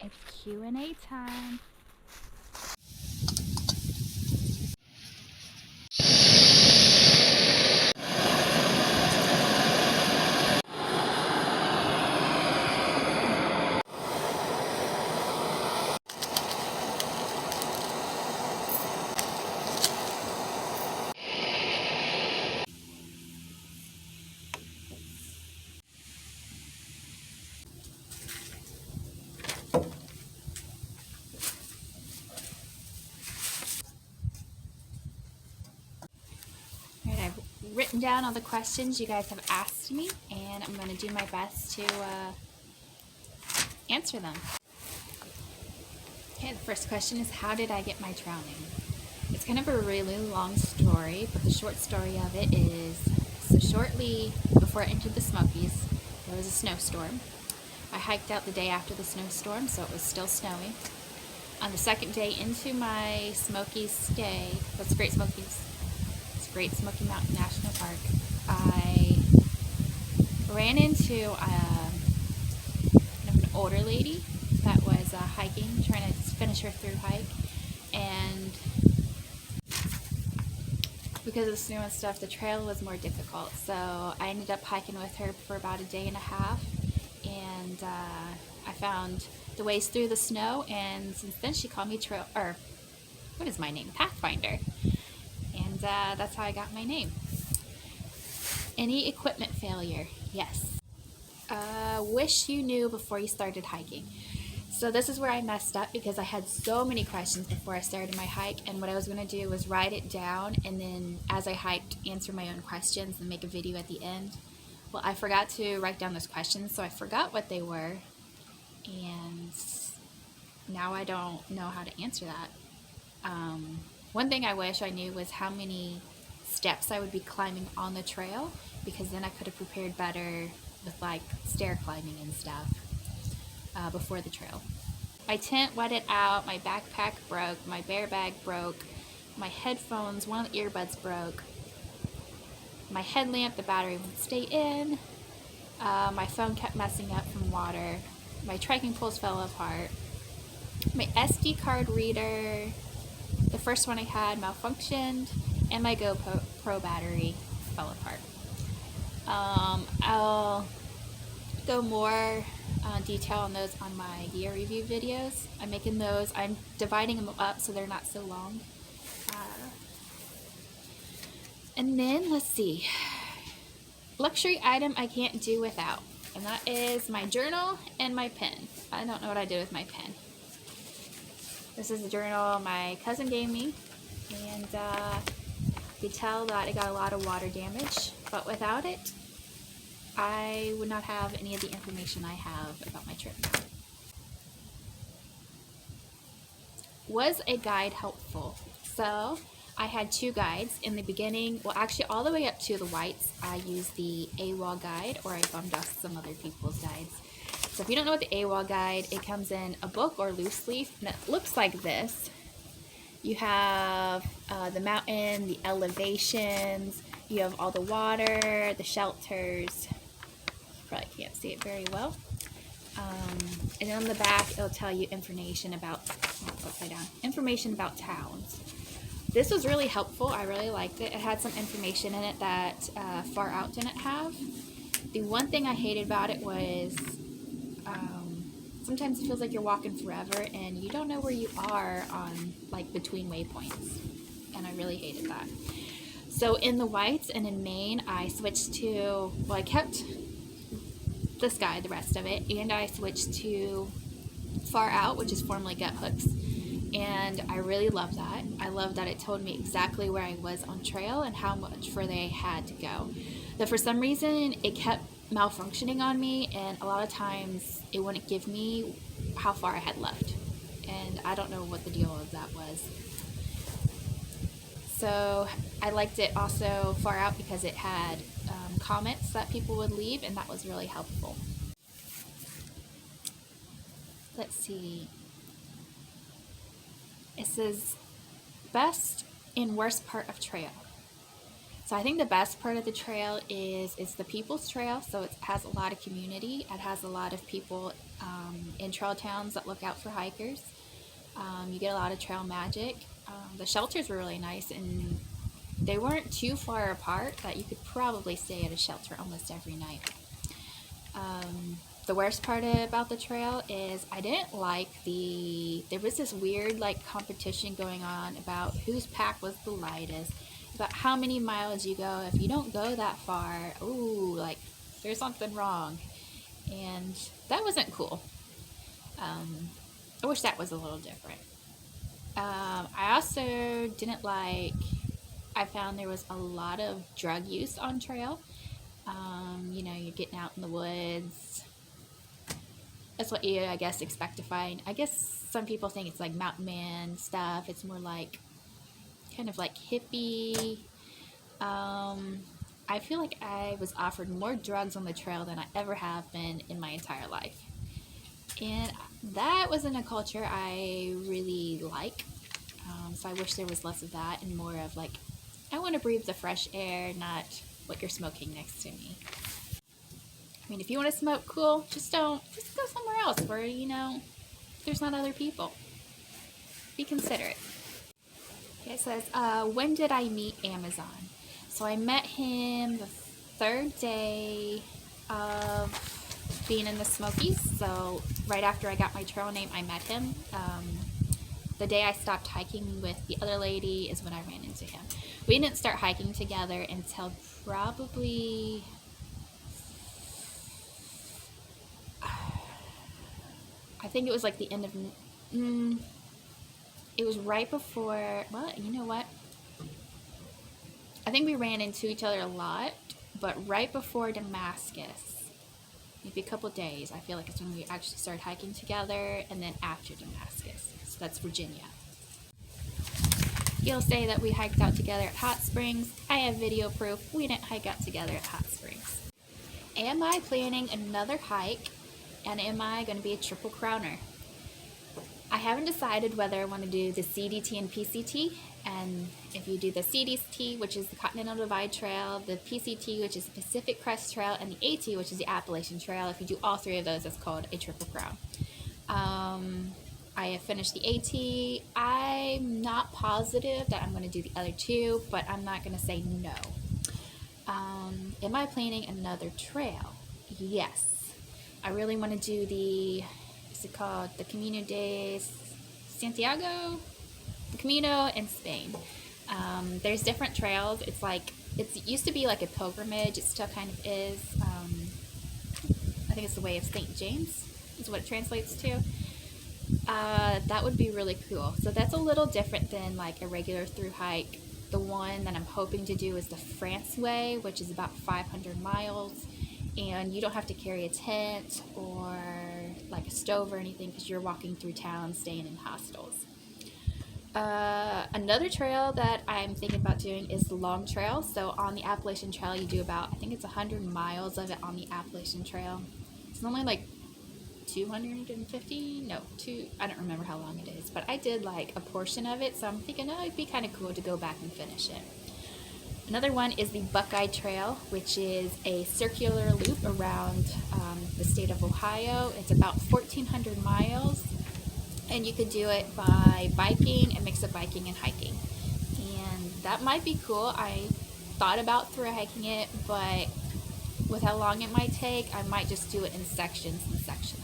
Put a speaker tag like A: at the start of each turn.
A: It's Q&A time. Alright, I've written down all the questions you guys have asked me, and I'm going to do my best to answer them. Okay, the first question is, how did I get my drowning? It's kind of a really long story, but the short story of it is, so shortly before I entered the Smokies, there was a snowstorm. I hiked out the day after the snowstorm, so it was still snowy. On the second day into my Smokies stay, that's Great Smokies, it's Great Smoky Mountain National Park, I ran into kind of an older lady that was hiking, trying to finish her through hike, and because of the snow and stuff, the trail was more difficult, so I ended up hiking with her for about a day and a half, and I found the ways through the snow, and since then she called me what is my name? Pathfinder, and that's how I got my name. Any equipment failure? Yes. Wish you knew before you started hiking. So this is where I messed up because I had so many questions before I started my hike, and what I was going to do was write it down and then as I hiked answer my own questions and make a video at the end. Well, I forgot to write down those questions, so I forgot what they were, and now I don't know how to answer that. One thing I wish I knew was how many steps I would be climbing on the trail, because then I could have prepared better with like stair climbing and stuff before the trail. My tent wetted out, my backpack broke, my bear bag broke, my headphones, one of the earbuds broke, my headlamp, the battery wouldn't stay in, my phone kept messing up from water, my trekking poles fell apart, my SD card reader, the first one I had, malfunctioned, and my GoPro battery fell apart. I'll go more detail on those on my gear review videos. I'm making those, I'm dividing them up so they're not so long. And then, let's see, luxury item I can't do without, and that is my journal and my pen. I don't know what I did with my pen. This is a journal my cousin gave me, and you tell that it got a lot of water damage, but without it, I would not have any of the information I have about my trip. Was a guide helpful? So I had two guides in the beginning. Well, actually all the way up to the whites, I used the AWOL guide, or I bummed off some other people's guides. So if you don't know what the AWOL guide, it comes in a book or loose leaf, and it looks like this. You have the mountain, the elevations, you have all the water, the shelters. You probably can't see it very well. And on the back, it'll tell you information about, upside down, information about towns. This was really helpful. I really liked it. It had some information in it that Far Out didn't have. The one thing I hated about it was sometimes it feels like you're walking forever and you don't know where you are on like between waypoints, and I really hated that. So in the whites and in Maine, I switched to, well, I kept this guide, the rest of it, and I switched to Far Out, which is formerly Gut Hooks, and I really love that. I love that it told me exactly where I was on trail and how much further I had to go. But for some reason, it kept malfunctioning on me, and a lot of times it wouldn't give me how far I had left, and I don't know what the deal of that was. So I liked it also Far Out because it had comments that people would leave, and that was really helpful. Let's see. It says best and worst part of trail. So I think the best part of the trail is it's the people's trail, so it has a lot of community. It has a lot of people in trail towns that look out for hikers. You get a lot of trail magic. The shelters were really nice, and they weren't too far apart that you could probably stay at a shelter almost every night. The worst part about the trail is I didn't like there was this weird like competition going on about whose pack was the lightest, about how many miles you go. If you don't go that far, ooh, like there's something wrong. And that wasn't cool. I wish that was a little different. I also didn't like, I found there was a lot of drug use on trail. You're getting out in the woods. That's what you, I guess, expect to find. I guess some people think it's like mountain man stuff. It's more like, kind of like hippie. I feel like I was offered more drugs on the trail than I ever have been in my entire life. And that wasn't a culture I really like. So I wish there was less of that and more of like, I want to breathe the fresh air, not what you're smoking next to me. I mean, if you want to smoke, cool, just go somewhere else where, there's not other people. Be considerate. Okay, it says, when did I meet Amazon? So I met him the third day of being in the Smokies. So right after I got my trail name, I met him. The day I stopped hiking with the other lady is when I ran into him. We didn't start hiking together until probably, I think it was like the end of, it was right before, well, you know what? I think we ran into each other a lot, but right before Damascus, maybe a couple days, I feel like it's when we actually started hiking together, and then after Damascus. So that's Virginia. He'll say that we hiked out together at Hot Springs. I have video proof we didn't hike out together at Hot Springs. Am I planning another hike, and am I going to be a triple crowner? I haven't decided whether I want to do the CDT and PCT, and if you do the CDT, which is the Continental Divide Trail, the PCT, which is the Pacific Crest Trail, and the AT, which is the Appalachian Trail, if you do all three of those, it's called a triple crown. I have finished the AT. I'm not positive that I'm going to do the other two, but I'm not going to say no. Am I planning another trail? Yes. I really want to do what's it called? The Camino de Santiago? The Camino in Spain. There's different trails. It used to be like a pilgrimage. It still kind of is. I think it's the Way of St. James is what it translates to. That would be really cool. So that's a little different than like a regular through hike. The one that I'm hoping to do is the France Way, which is about 500 miles. And you don't have to carry a tent or like a stove or anything because you're walking through town, staying in hostels. Another trail that I'm thinking about doing is the Long Trail. So on the Appalachian Trail, you do about, I think it's 100 miles of it on the Appalachian Trail. It's only like 250, I don't remember how long it is, but I did like a portion of it, so I'm thinking, it'd be kind of cool to go back and finish it. Another one is the Buckeye Trail, which is a circular loop around the state of Ohio. It's about 1,400 miles, and you could do it by biking, a mix of biking and hiking. And that might be cool. I thought about through hiking it, but with how long it might take, I might just do it in sections and sections.